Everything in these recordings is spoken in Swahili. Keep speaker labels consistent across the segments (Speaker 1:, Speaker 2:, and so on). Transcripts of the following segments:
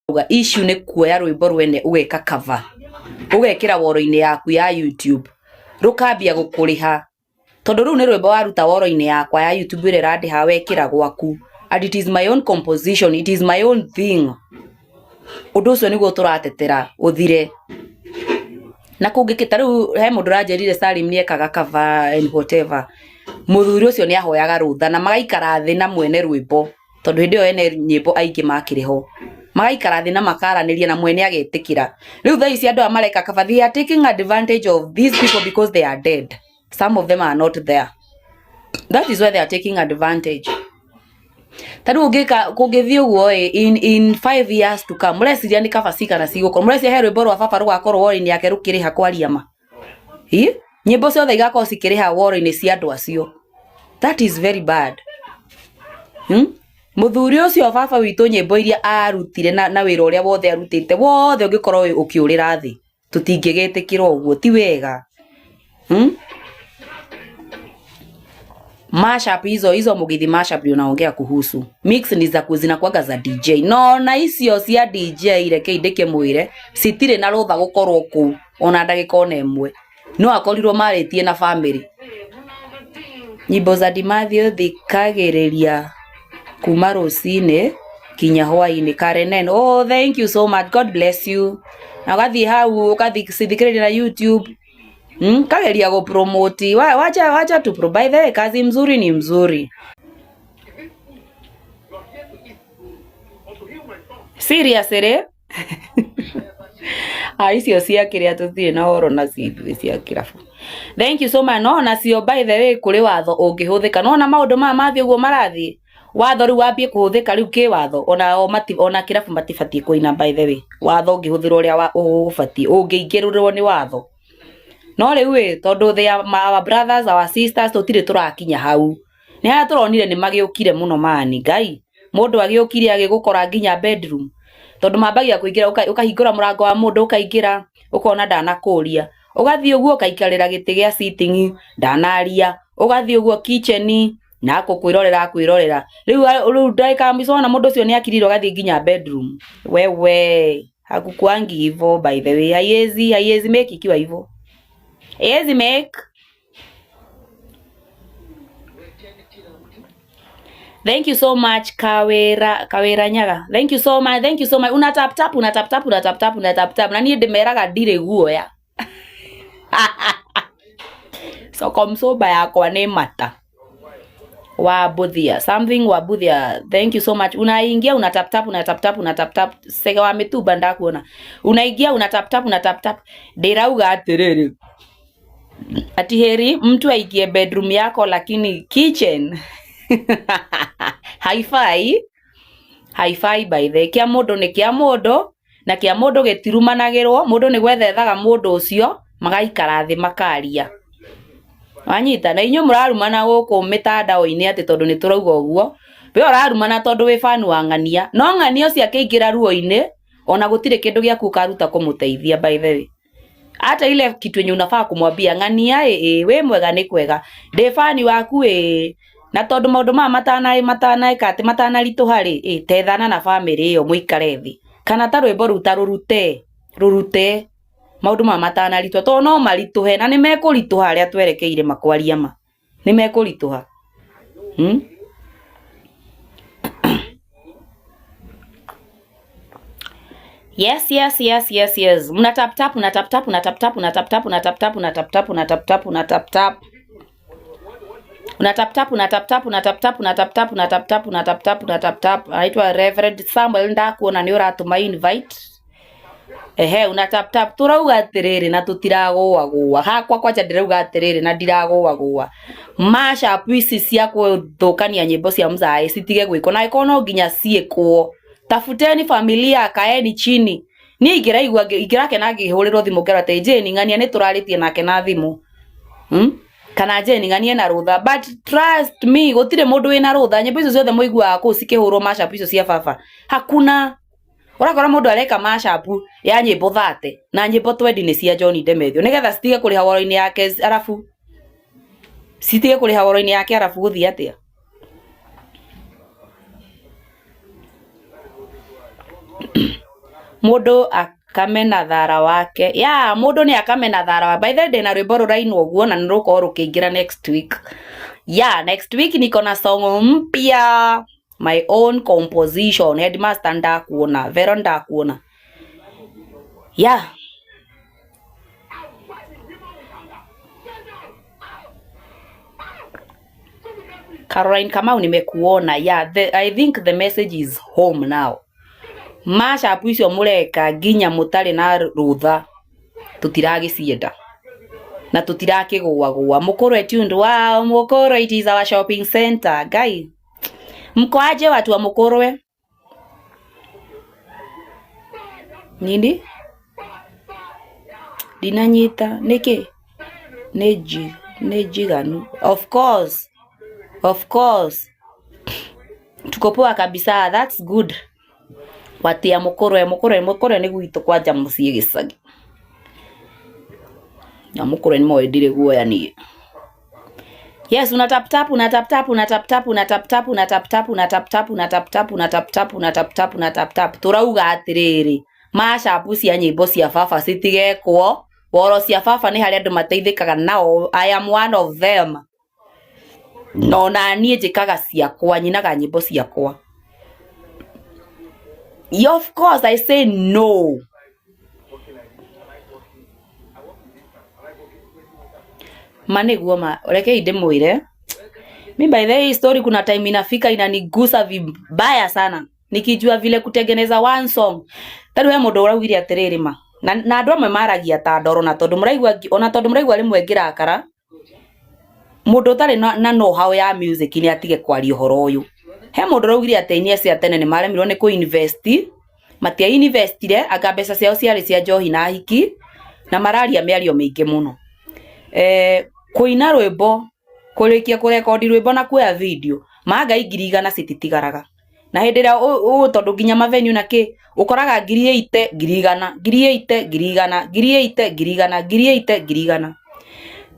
Speaker 1: uga issue ne kuoya rwimbo rwene ugeka cover ugekira woro-ini yaku ya YouTube rukambia gukuriha tondu riu ni rwimbo waruta woro-ini yakwa ya YouTube ire randiha wekira gwaku and it is my own composition, it is my own thing. Undu ucio niguo turatetera uthire na kungikita riu he mundu ranjerire Salim ni ekaga cover and whatever muthuri ucio ni ahoyaga rutha na magaikara thi na mwene rwimbo tondu hindi yo ene nyimbo aingi makiriho magaikara thi na makaraniria na mwene agetikira riu tha ici andu amareka cover they are taking advantage of these people because they are dead. Some of them are not there. That is why they are taking advantage. Tadu ugika kugethi uguo in 5 years to come mureciria ni kabacika na ciguko mureciria he rwimbo rwa baba rugakorwo wori-ini yake rukiriha kwaria ma nyimbo ciothe igakorwo cikiriha woro-ini cia andu acio. That is very bad. Muthuri ucio baba witu nyimbo iria arutire na wira uria wothe arutite wothe ungikorwo ukiurira thi tutingigetikira uguo ti wega. Mashup hizo mugithi mashup unaongea kuhusu mix ni za kuzina kwaga za DJ no na icio cia DJ reke indike mwire citire na rutha gukorwo ku ona ndagika ona emwe no akorirwo maritie na family. Nyimbo za Dimathio thikagiriria kuma rucine kinya hwaini Karen. Oh, thank you so much, God bless you. Na gathi hau ukathi cithikiriria na YouTube kageria go promote wacha tu provide kazi mzuri ni mzuri. Serious ere icio cia kiria tuthire na horo na cia kirafu. Thank you so much. No na cio by the way kuri watho ungihuthika no na maundu ma mathi uguo marathi watho riu wambie kuhuthika riu ki watho ona kirafu matifatie kuina by the way watho ungihuthira uria ufatie ungiingirurwo ni watho no riu tondu they are our brothers our sisters tutire turakinya hau ni ha turonire ni magiukire muno mani ngai mundu agiukire agigukora nginya bedroom tondu mambagia kuingira ukahingura murango wa mundu ukaingira ukona ndanakuria ugathie uguo kaikarira giti gia sitting ndanaria ugathie uguo kitchen na kwirorera riu ndaika misona mundu ucio ni akiriro gathie nginya bedroom wewe hakukwangi hivyo by the way haiezi make ikiwa hivyo Easy make. Thank you so much Kawera Nyaga. Thank you so much. Una tap tap na nie ndimeraga ndire guoya. So komsoba yakwa ni mata. Wabuthia. Something wabuthia. Thank you so much. Unaingia una tap tap. Sega wa mituba ndakuona. Unaingia una tap tap. Ndirauga atiriri. Ati heri mtu aingie bedroom yako lakini kitchen hi-fi by the kia mundu ni kia mundu na kia mundu getirumanagirwo mundu ni gwethethaga mundu ucio magaikara thi makaria wanyita na inyo murarumana guku mitandao-ini ati tondu ni turauga uguo we urarumana tondu wi fan wa ng'ania no ng'ania ucio akiingira ruo-ini ona gutire kindu giaku karuta kumuteithia by the way. Hata ile kitu yenye unafaa kumwambia ng'ania we mwega ni kwega defani waku na tondu maundu ma matana kati matana ritu hari tethana na family iyo muikare thi kana ta rwimbo ruta rurute maundu ma matana ritu to no marituhe na ni mekurituha aria twerekeire makwaria ma ni mekurituha Yes. Una tap tap. Anaitwa Reverend Samuel ndakuona ni uratuma invite. Una tap tap turauga atiriri na tutiragwa hakwa kwacha ndirauga atiriri na ndiragwa mashup ici cia kuthukania nyimbo cia mzai citige gwiko na ikono nginya ciekwo. Tafuteni familia kaeni chini ni igirake na ngihuriro thimu ngerate Jane ng'ania ni turaritie nake na thimu kana Jane ng'ania na rutha but trust me gutire mundu wina rutha nyimbo icio ciothe muigua ku cikihurwo mashup icio cia baba hakuna urakora mundu areka mashup ya nyimbo 30 na nyimbo 20 ni cia John Demethio nigetha citige kuri hawaro-ini yake arafu citige kuri hawaro-ini yake arafu guthia atia. Mundu akamena thara wake. Yeah, mundu ni akamena thara wa. By the way, na rwimbo rurainwo uguo na nirukorwo rukiingira next week. Yeah, next week niko na song mpya, my own composition. Headmaster ndakuona, Vero ndakuona. Yeah. Caroline Kamau nimekuona. Yeah, I think the message is home now. Masha icio mureka ginya mutari na rutha tutiragicienda na tutirakigwa Mukuru tuned. Wow, Mukuru, it is our shopping center. Guy, mko aje watu wa Mukuru? Nini dinanyita niki nejiganu? Of course tuko poa kabisa. That's good. Wati ya Mukuru ni gwitu kwanja mucie gicagi ya Mukuru ni moedire guoya ni. Yes, una tap tap turauga atiriri mashapu cia nyimbo cia baba citigekwo. Woro cia baba ni hari andu mateithikaga nao. I am one of them. No na nie njikaga ciakwa, nyinaga nyimbo ciakwa. Of course I say no. Maniguo reke inde mwire. Mi by the way story kuna time inafika inanigusa vibaya sana. Nikijua vile kutengeneza one song. Tari we mundu urawire atiriri ma. Na andu amwe maragia ta ndoro na tondu muraigua rimwe ngirakara. Mundu tari na know how ya music ni atige kwaria horo uyu. He mundu raugire ateinia cia tene ni maremirwo ni ku-invest, matia investire anga mbeca ciao ciari cia njohi na hiki na mararia miario mingi muno. Kuina rwimbo, kurikia kurekodi rwimbo na kuya video, maga 200 cititigaraga. Na hindi ria tondu nginya mavenue na ki ukoraga 800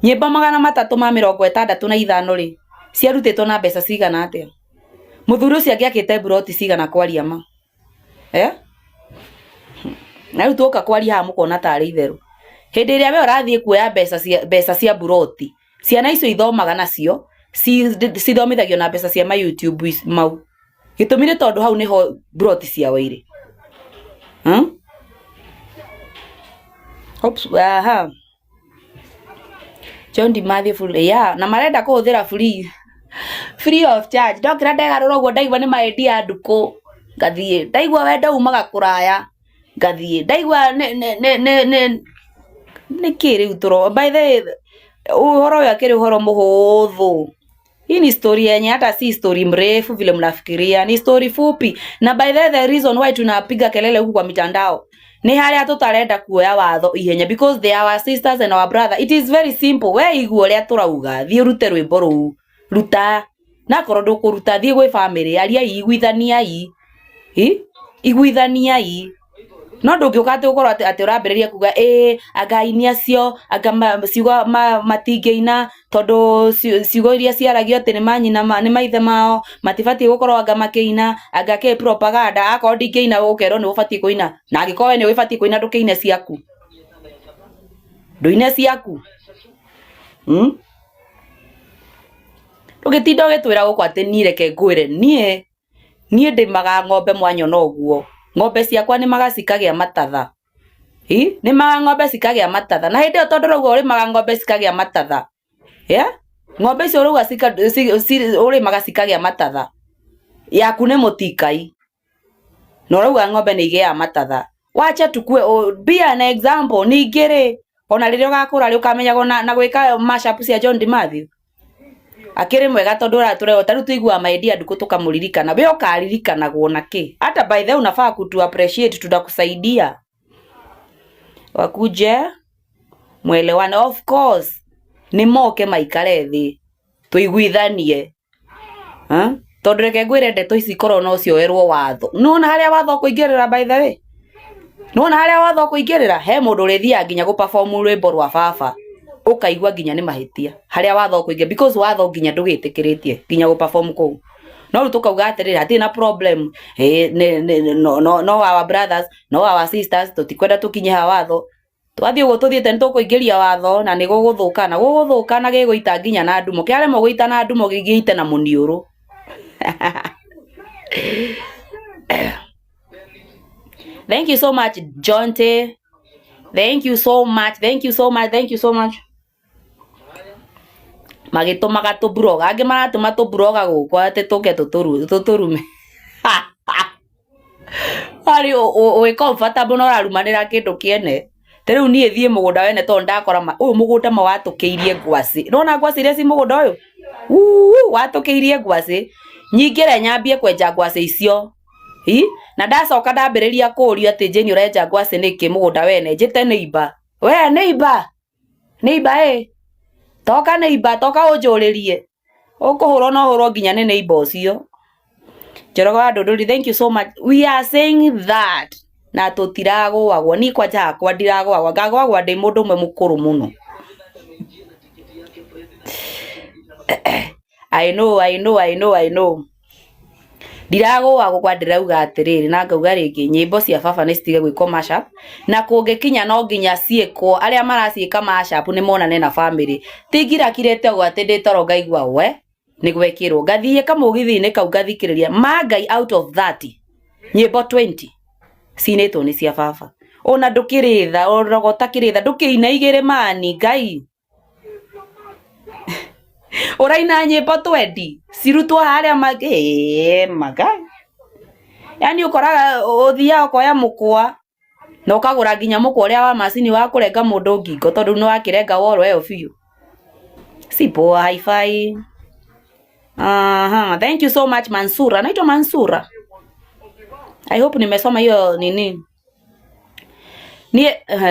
Speaker 1: nyimbo 365 ri ciarutitwo na mbeca cigana atia? Muthuru cia ngiakite broti cigana kwaria ma na riu tuka kwaria ha mukona tari itheru. Hindi ria we urathie kuoya mbeca cia broti, ciana icio ithomaga nacio cithomithagio na mbeca cia ma YouTube mau. Gitumire tondu hau niho broti cia waire. Oops, aha. John Dimathi full. Yeah, na marenda kuhuthira free of charge. Ndokira ndegarura uguo ndaigua ni maedia nduku ngathie. Ndaigua wenda umaga kuraya ngathie. Ndaigua ne kiri utoro. By the way, uhoro ya kiri uhoro muhuthu. Hii ni story yenye hata si story mrefu vile mnafikiria, ni story fupi. Na by the reason why tunapiga kelele huku kwa mitandao ni haria tutarenda kuoya watho ihenya, because they are our sisters and our brother. It is very simple. We iguo ria turauga thie rute rwimbo ruu ruta na korwo ndukuruta thie gwi family aria iguithania no ndungiuka ati ukorwo ati urambiriria kuga againi acio anga ciugo matingeina tondu ciugo iria ciaragio ati ni manyina ni maithe mao matibati gukorwo anga makiina anga ke propaganda akorwo ndingeina gukerwo ni ubati kuina na angikowe ni ubati kuina ndukiine ciaku nduine ciaku ugitinda ugitwira guku ati ni reke ngwire nie ndimaga ng'ombe mwanya no guo ng'ombe ciakwa ni magacikagia matatha ni maga ng'ombe cikagia matatha na hindi tondu rauga uri maga ng'ombe cikagia matatha ng'ombe icio rauga uri maga cikagia matatha yaku ni mutikai no rauga ng'ombe ni igia matatha wacha tukue be an example ni ngiri ona riria ugakura ri ukamenyago na gwika mashup cia John Dimathi akiri mwega tondu tureo taru tuigua maidia nduku tukamuririkana we ukaririkana guona ki hata by the unafaa kutu appreciate tutakusaidia wakuje mwelewane. Of course ni moke maikare thi tuiguithanie tondu reke ngwire ndeto ici korwo no cioerwo watho. Nuona haria watho kuingirira by the way, nuona haria watho kuingirira he mundu rithia nginya gu perform rwimbo rwa baba ukaigua nginya ni mahitia haria watho kuingia, because watho nginya ndugitikiritie nginya gu perform ku no tukauga atiriri hatina problem no our brothers no our sisters tutikwenda tukinye watho twathie uguo tuthiete nitukuingiria watho na ni guguthukana giguita nginya na ndumo kiare mo guita na ndumo gigiite na muniuru. Thank you so much Jonte, thank you so much. Magitumaga tubroga angi maratuma tubroga guko ate tuke tuturume ari o comfortable no rarumanira kindu kiene teriu nie thie mugunda wene to ndakora uyu mugunda ma watukiirie ngwasi nona ngwasi iria ci mugunda uyu watukiirie ngwasi nyingire nyambie kwenja ngwasi icio na ndacoka ndambiriria kuria ati Jeni urenja ngwasi niki mugunda wene njite neighbor we neighbor toka neighbor toka unjuririe ukuhurwo no hurwo nginya ni neighbor ucio Njoroge Ndunduri. Thank you so much. We are saying that na tutiragwagwo ni kwa jakwa ndiragwagwa ngagwagwa ndi mundu umwe mukuru muno. I know ndiragwagwo kwa ndirauga atiriri na ngauga ringi nyimbo cia baba ni citige gwiko mashup na kungikinya no nginya ciekwo aria maraciika mashup ni monane na family tingira kirete gwa ati nditoro ngaigwa we ni gwekirwo ngathie kamugithi-ini kau ngathikiriria mangai out of 30 nyimbo 20 cinetwo ni cia baba ona ndukiritha orogota kiritha ndukiina igire mani ngai uraina nyimbo 20 cirutwo haria magai yani ukoraga uthia ukoya mukwa na ukagura nginya mukwa uria wa macini wa kurenga mundu ngingo tondu no akirenga woro eyo fiu sipo hi-fi. Thank you so much Mansura. Naitwa Mansura. I hope nimesoma hiyo nini.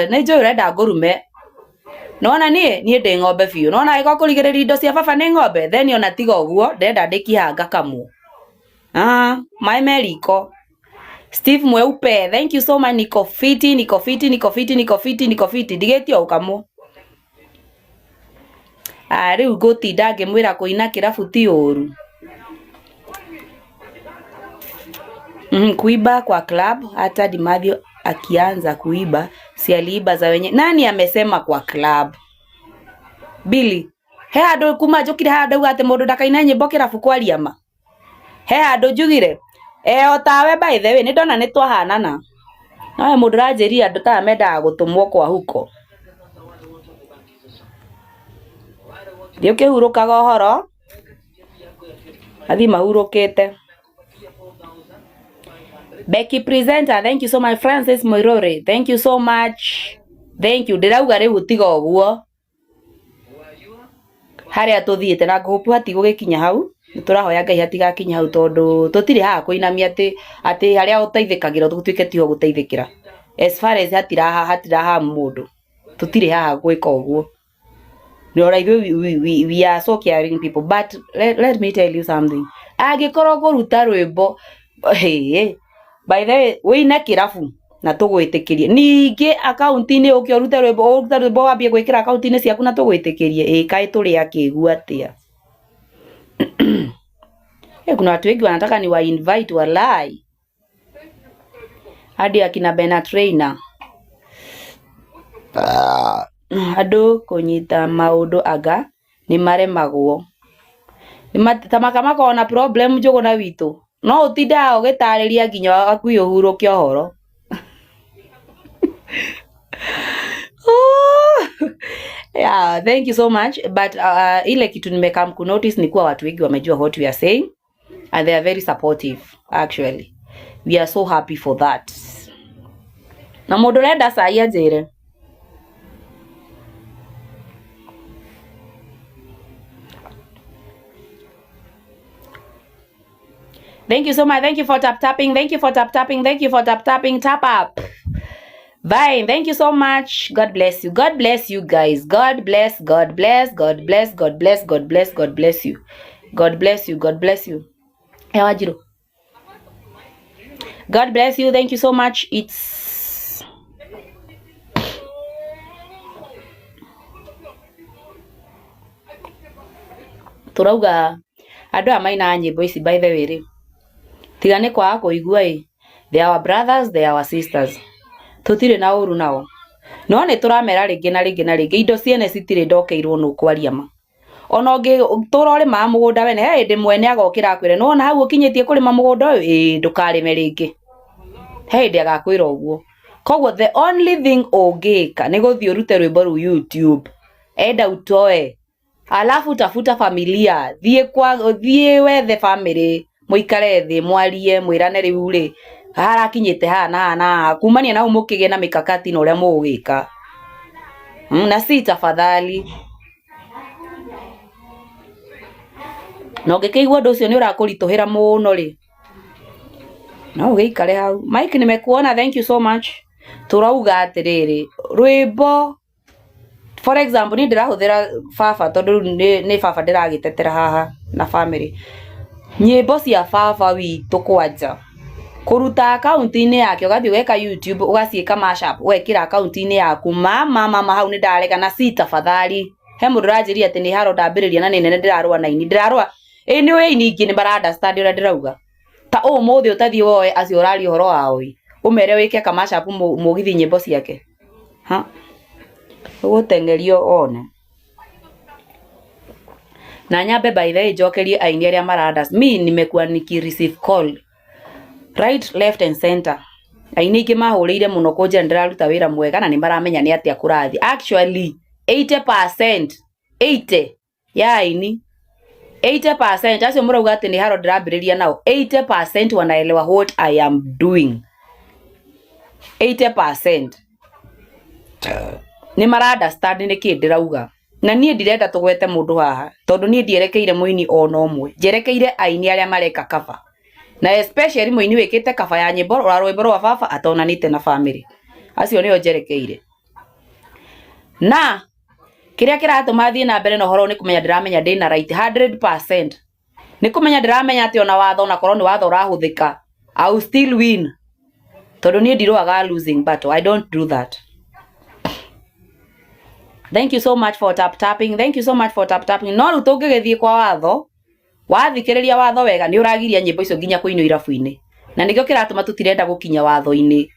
Speaker 1: Nejo urenda ngurume. Naona nie ndi ng'ombe fiu. Naona iko kurigiriria indo cia baba ni ng'ombe. Then ona tiga uguo ndenda ndikihanga kamu. My Meliko. Steve Mweupe. Thank you so much niko fiti. Ndigetio ukamu. Riu gutinda ngimwira kuina kirabu ti uru. Kuiba kwa club hata Dimathio akianza kuiba si aliiba za wenye. Nani amesema kwa club? Billy. He andu kuma njukire handu ugate mundu ndakaina nyimbo kirabu kwa riama. He andu njugire. Otawe by the way ni ndona ni twahanana. Nawe mundu ranjiria andu ta mendaga gutumwo kwa huko. Ndio kihurukaga horo athi mahurukite. Becky presenter, thank you so much. Francis Moirore, thank you so much. Thank you. Ndirauga riu tiga uguo haria tuthiete na ngupu hati gugikinya hau niturahoya Ngai hatigakinya hau tondu tutiri ha kuinamia ati haria uteithikagira tutuike tiho guteithikira as far as hatiraha mundu tutiri ha gwika uguo. No, like we are so caring people, but let me tell you something. Agikoro kuruta rwimbo by the way we na kirafu na tugwitikirie ningi account-ini ukioruta rwimbo wambie gwikira account-ini ciaku na tugwitikirie kai turi akigua atia. Kuna watu wengi wanataka ni wa invite walai hadi akina Bena Trainer andu kunyita maundu aga ni maremagwo tamakama kona problem njuguna witu no utinda ugitariria nginya akui uhuruke ohoro. Yeah, thank you so much, but ile kitu nimekam ku notice ni kuwa watu wengi wamejua what we are saying and they are very supportive. Actually we are so happy for that. Na mundu renda sai ajire thank you so much. Thank you for tapping. Tap up. Bye. Thank you so much. God bless you. God bless you guys. God bless you. God bless you. Ewajiro. God bless you. Thank you so much. It's turauga Andu a maina nyimbo ici by the way ri tigane kwa kuigua they are our brothers, they are our sisters, tutire na uru nao no ni turamera ringi na ringi na ringi indo ciene citire ndokeirwo no kwaria ma ona ngi turore ma mugunda wene ndi mwene agokira akwire no na hau ukinyitie kurima mugunda uyu ndukarime ringi ndi agakwira uguo koguo the only thing ungika ni guthii urute rwimbo ru YouTube enda utoe alafu tafuta familia thie wethe family muikare thi mwarie mwirane riu ri harakinyite na kumania na umukige na mikakati na uria mugika na si tafadhali no ngikeigua ndu ucio ni urakurituhira muno ri no ugeikare hau Mike nimekuona thank you so much turauga atiriri rwimbo for example ni ndirahuthira baba tondu ni baba ndiragitetera haha na family nyimbo cia baba witu kwanja kuruta account-ini yake ugathi weka YouTube ugaciika mashup wekira account-ini yaku mama hau ni ndarega na si tafadhali he mundu rajiria ati ni haro ndambiriria na ni nene ndirarua na ini ndirarua ni we ningi ni bara understand ura ndirauga ta umuthi utathi woe acio urari horo wao umere wike kamashup mugithi nyimbo ciake ha ugutengerio one na nyambe by the way jokerie aini aria maradas mi nimekuwa receive call right left and center aini ingi mahurire muno kunja ndiraruta wira mwega na ni maramenya ni atia kurathi actually 80% ya aini 80% acio murauga ati ni haro ndirambiriria nao 80% wanaelewa what I am doing 80% ni mara understand ni kindirauga na nie ndirenda tugwete mundu haha tondu nie ndierekeire muini ona umwe njerekeire aini aria mareka kaba na especially muini wikite kaba ya nyimbo rwimbo rwa baba atonanite na family acio nio njerekeire na kiria kiratuma thie na mbere no horo ni kumenya ndiramenya ndina right 100% ni kumenya ndiramenya ati ona watho na korwo ni watho urahuthika I will still win tondu nie ndiroaga losing battle I don't do that. Thank you so much for tapping. Thank you so much for tapping. No rutonge githie kwa watho. Wathikiriria watho wega ni uragiria nyimbo icio nginya kuinyo irafu-ini. Na nikio kiratuma tutirenda gukinya watho-ini.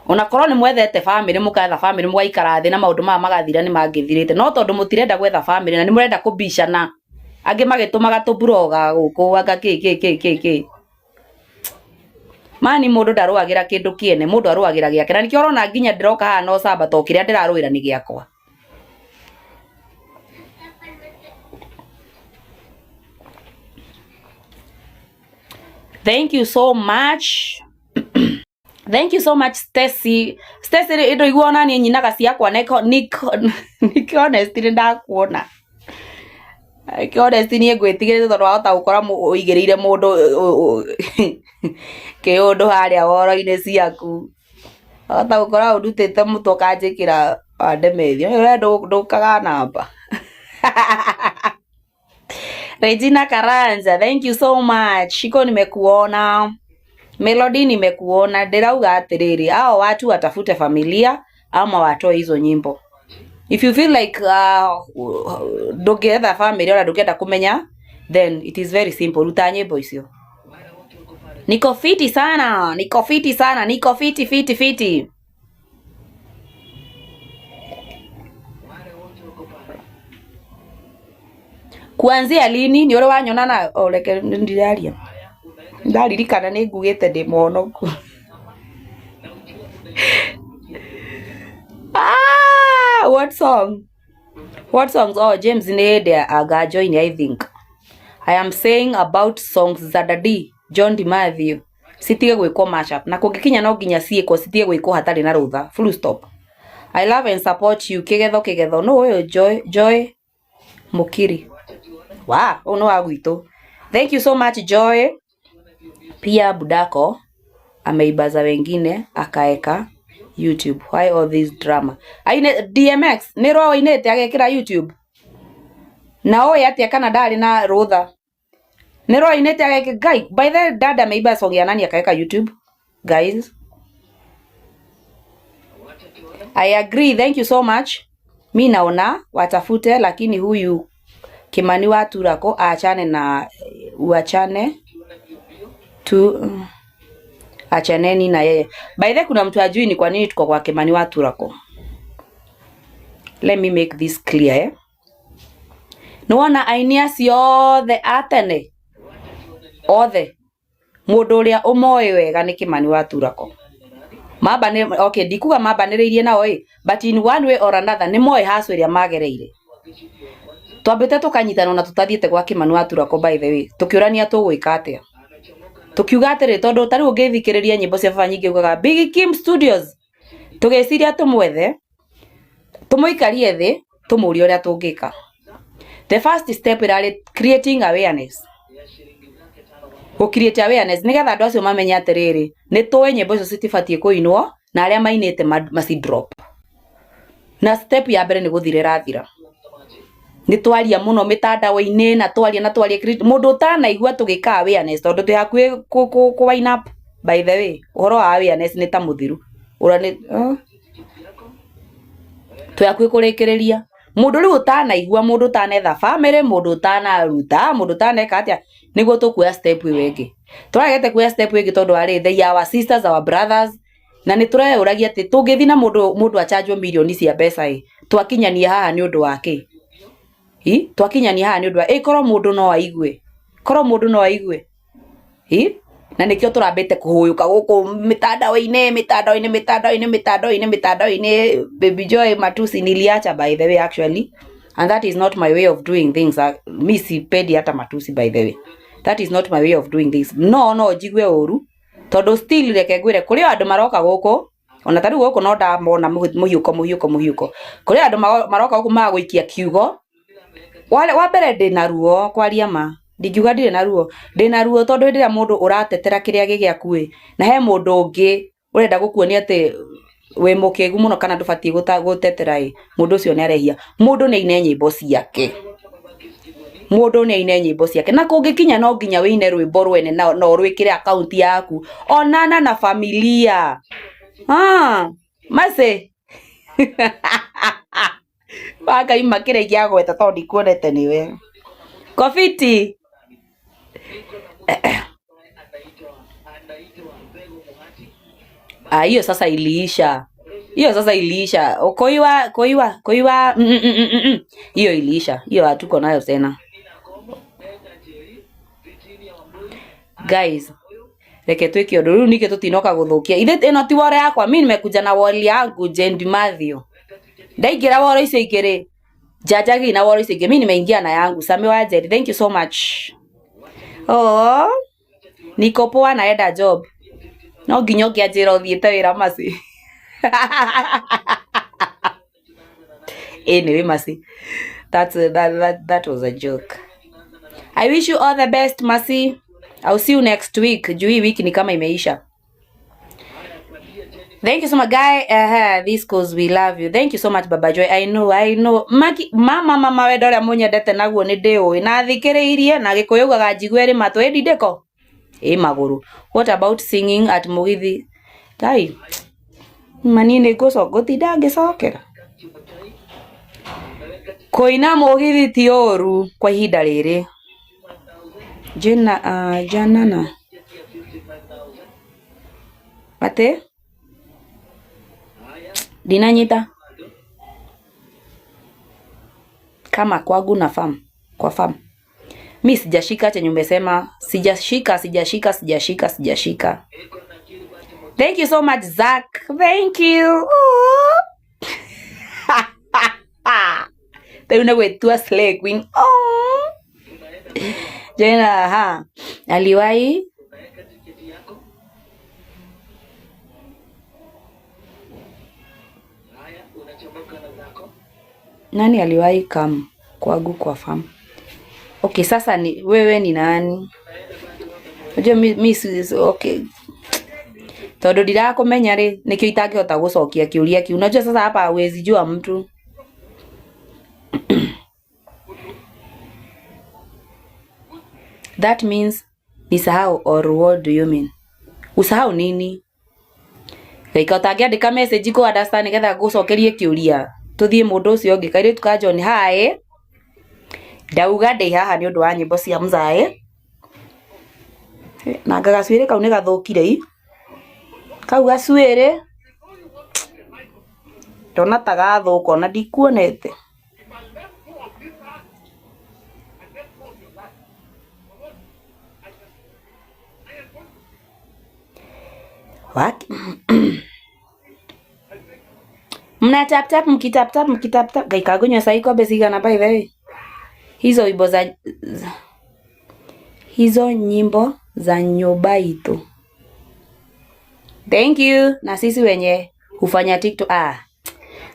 Speaker 1: Ona korwo ni mwethete family mukatha family mugaikara thi na maundu ma magathira ni mangithirite. No tondu mutirenda gwetha family na ni murenda kubishana. Angi magitumaga tuburoga guku anga ki. Mani mundu ndaruagira kindu kiene mundu aruagira giake. Na nikio urona nginya ndiroka haha no sabato kiria ndiraruira ni giakwa. Thank you so much. Thank you so much Stacy. Stacy indo iguona ni nyinaga ciakwa niko honest ndakuona. Ki honest ni ngwitigire tondu wahota gukora uigirire mundu ke undu haria woro-ini ciaku. Wahota gukora udutite mutu kanjikira ndemethio. Urenda ndukaga namba. Regina Karanja, thank you so much. Shiko nimekuona. Melody nimekuona. Ndirauga atiriri hao watu watafute familia ama watoe hizo nyimbo. If you feel like ndungietha family ona ndungenda kumenya, then it is very simple. Ruta nyimbo icio. Niko fiti sana. Niko fiti. Kuanzia lini ni uri wanyonana oleke ndiraria ndaririkana ni ngugite ndi monoku what songs oh James Nede aga join I think I am saying about songs za Daddy John Matthew sitige gwiko mashup na kungikinya no nginya ciiko sitige gwiko hatari na rutha full stop. I love and support you kigetho no uyo Joy Mukiri. Wow, uno agwito. Thank you so much Joy. Pia Budako ameibaza wengine akaeka YouTube. Why all this drama? Aine DMX ni roho inete agekira YouTube. Na oya ati kana ndari na rutha. Ni roho inete ageke guy. By the dada ameiba song ya nani akaeka YouTube? Guys. I agree. Thank you so much. Mi naona watafute lakini huyu Kimani wa Turako achane na uachane tu achaneni na yeye. By the way, kuna mtu ajui ni kwa nini tuko kwa Kimani wa Turako. Let me make this clear, eh? Nuona ainia ciothe atene othe mundu uria umoe wega ni Kimani wa Turako. Mabane okay, ndikuga mabaniriirie nao but in one way or another ni moe haso iria magereire. Twambite tukanyitana na tutathiete gwa Kimani wa Turako by the way. Tukiurania tugwika atia. Tukiuga atiri tondu tari ungithikiriria nyimbo cia baba nyingi ugaga Big Kim Studios. Tugeciria tumwethe. Tumuikarie thi, tumurie uria tungika. The first step is creating awareness. Go create awareness nigetha andu acio mamenya atiriri ni tuwe nyimbo icio citibatie kuinwo na aria mainite masi drop. Na step ya mbere ni guthirira thira. Ni twaria muno mitandao-ini na twaria create mundu utanaigua tugika awareness tondu twi hakui ku wine up. By the way, uhoro wa awareness ni ta muthiru urani twi hakui kurikiriria mundu ri utanaigua mundu utanetha family mundu utanaruta mundu utaneka atia niguo tukuya step wengi turagete kuya wengi tondu ari they our sisters our brothers na ni turauragia ati tungithi na mundu achanjwo milioni cia mbeca twakinyania haha ni undu wake twakinyania haha ni undu wa korwo mundu no aigue na nikio turambite kuhuyuka guku mitandao-ini Baby Joy matusi niliacha by the way actually, and that is not my way of doing things. Mi sipendi hata matusi by the way. That is not my way of doing things. No jigwe oru tondu still reke gwire kuri andu maroka guku ona tari guku no ndamona muhiuko kuri andu maroka guku magwikia kiugo wa mbere ndina ruo kwaria ma ndigiuga ndire na ruo tondu ndira mundu uratetera kiria gigiaku na he mundu ungi urenda gukuonia ati we mukegu muno kana ndubati gutetera mundu ucio ni arehia mundu ni ine nyimbo ciake na kungikinya no nginya wine rwimbo rwene no rwikire account yaku onana na familia mase Waka imakire gia gweta tondu ndikuonete niwe Kofiti. Hiyo sasa iliisha. Koiwa. Hiyo iliisha. Hiyo hatuko nayo tena. Guys, reke twiki undu riu nike tutinoka guthukia. Ithe eno ti wore yakwa, mimi nimekuja na wall yangu Jendi Mathew. Ndaigira wore icio igiri. Jajagi na wore icio igiri. Mimi nimeingia na yangu. Sami wa Jendi, thank you so much. Niko poa naenda job. No nginya ngianjira uthiete wira masi. Anyway, Masi. That was a joke. I wish you all the best, Masi. I'll see you next week. Juu wiki ni kama imeisha. Thank you so much, guy. This cause we love you. Thank you so much, Baba Joy. I know. Mama we dora munya dete naguo ni ndio na thikiriirie na gikuyugaga njigwere matũ ndindeko. Maguru. What about singing at Mugithi? Tai. Manine gutinda ngicokera. Koina Mugithi ti oru kwa ihinda riri. Janana. Ate? Dinanyita. Kama kwangu na kwa farm. Mimi sijashika chenye umesema, sijashika. Thank you so much, Zach. Thank you. Tuna wetu slay queen. Jena aliwahi nani aliwahi kam kwangu kwa farm? Okay, sasa ni wewe ni nani? Unajua mimi okay. Tondu ndirakumenya ri nikio itangihota gucokia kiuria kiu. Unajua sasa hapa hawezi jua mtu. That means nisahau, or what do you mean? Usahau nini? Like utagiandika message ko understand getha gucokerie kiuria. Tuthie mundu ucio ungi kaire tuka John hi. ndauga ndi haha ni undu wa nyimbo cia Mzai na gacwire kau ni gathukire kau gacwire ndona ta gathuka ona ndikuonete what mna tap tap mkitap gaikagunywa saiko besigana by the way hizo nyimbo za nyumba itu. Thank you. Na sisi wenye hufanya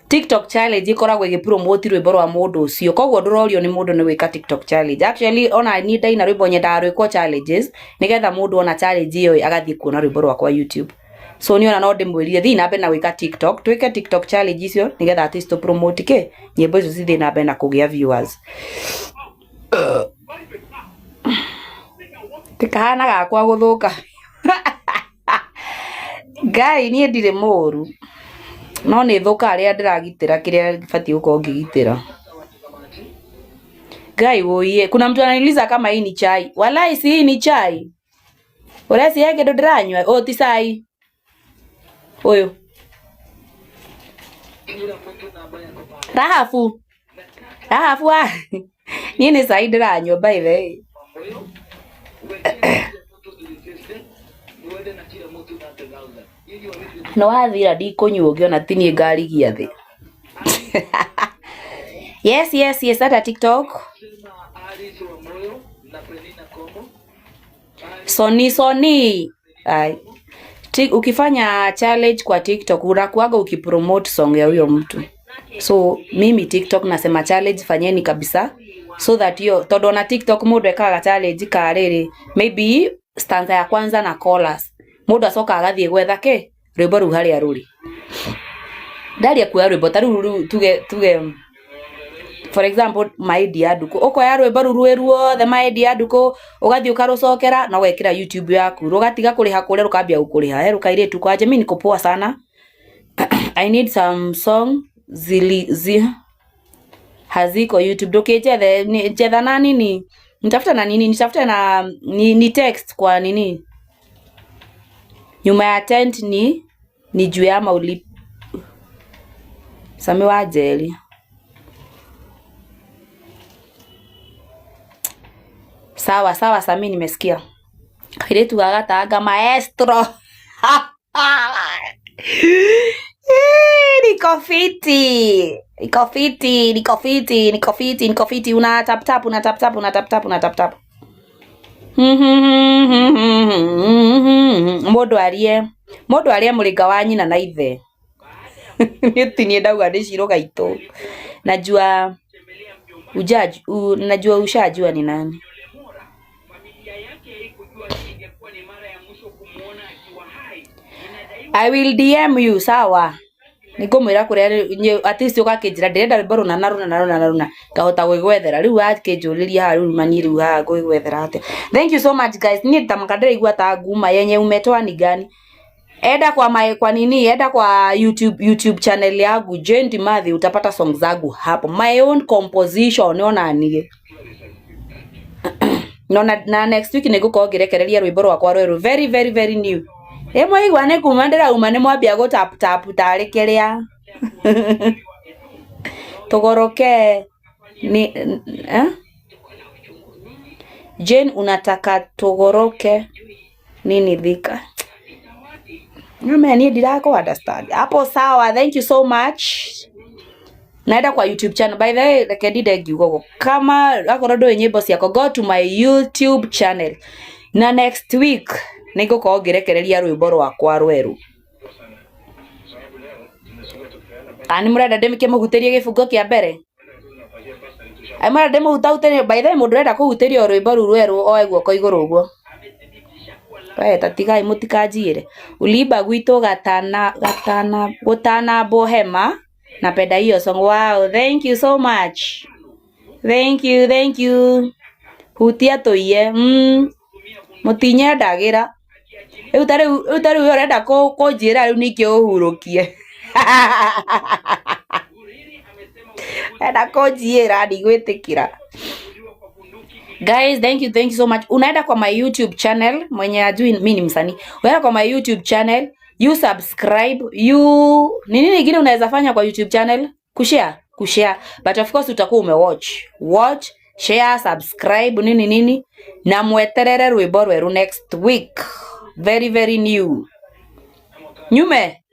Speaker 1: TikTok challenge ikoragwo igipromote rwimbo rwa mundu ucio koguo ndurorio ni mundu ni wika TikTok challenge. Actually ona ni ndai na rwimbo nyenda rwiko challenges nigetha mundu ona challenge iyo agathie kuona rwimbo rwa kwa YouTube. So niona no ndimwirire thi nambe na wika TikTok twike TikTok challenge icio nigetha artist to promote ke nyimbo icio cithi nambe na kugia viewers. Tikahana gakwa guthuka Ngai nie ndire moru no ni thuka aria ndiragitira kiria fati uko ngigitira Ngai woiye. Kuna mtu ananiuliza kama hii ni chai. Walai si hii ni chai. Uresi yake ndo ndiranywa ti sai oyo rahafu ni ni sai ndiranywa by the way. No wathira ndikunyua ngiona tini ngari gia thi. Yes at TikTok. Soni. Ukifanya challenge kwa TikTok unakuaga ukipromote song ya huyo mtu. So mimi TikTok nasema challenge fanyeni kabisa so that todo na TikTok mundu ekaga challenge kariri maybe stanza ya kwanza na chorus mundu acoka agathie gwetha ke rwimbo ru hari aruri ndaria kuya rwimbo taru tuge for example maidi ya nduku okoya rwimbo ru ruothe maidi ya nduku ugathie ukarucokera na wekira YouTube yaku rugatiga kuriha kure rukambia gukuriha rukairitu kwaje mimi niko poa sana. I need some song haziko YouTube jetha na nini nitafuta na nini nitafuta na ni text kwa nini nyuma ya tent ni juu ya mauli same wa jeli sawa Sami nimesikia kairetu gagataga maestro Niko fiti una tap tap Modo arie muringa wa nyina na ithe niti ni ndauga ndiciro gaito najua ushajua ni nani. I will DM you sawa nikumwira kuria artist ukakijira ndirenda rwimbo runa kahota gwigwethera riu akijuriria ha riu mani riu ha gwigwethera ate. Thank you so much guys. Ni tamakadira igua ta nguma yenye umetoa ni gani enda kwa YouTube channel yangu Jane Matthew utapata songs zangu hapo my own composition niona nie na next week nigukongerekereria rwimbo rwakwa rweru very new Emo igwa ne kumandira umane mwabia go tap tarekerea togoroke ni Jane unataka togoroke nini dhika Mimi ni dirako understand hapo sawa. Thank you so much. Naenda kwa YouTube channel by the way rekedi gogo kama akorodo nyimbo ciako go to my YouTube channel na next week niko kongerekereria rwimbo rwakwa rweru ani murenda ndemike muhuterie gifungo kia mbere ai murenda ndemutauterie by the way mundu renda kuhuteria rwimbo rweru oe guoko iguru guo tatigai mutikanjire uliba gwito gutana bohema napenda hiyo song. Wow, thank you so much. Thank you hutia toiye mutinye ndagira utari urenda ko njira riu nikio uhurukie enda ko njira ndigwitikira Guys, thank you so much. Unaenda kwa my YouTube channel, mwenye ajui mimi ni msanii. Unaenda kwa my YouTube channel, you subscribe, nini nyingine unaweza fanya kwa YouTube channel? Kushare. But of course utakuwa watch, share, subscribe, nini na mweterere rwimbo rweru next week. Very new. Nyume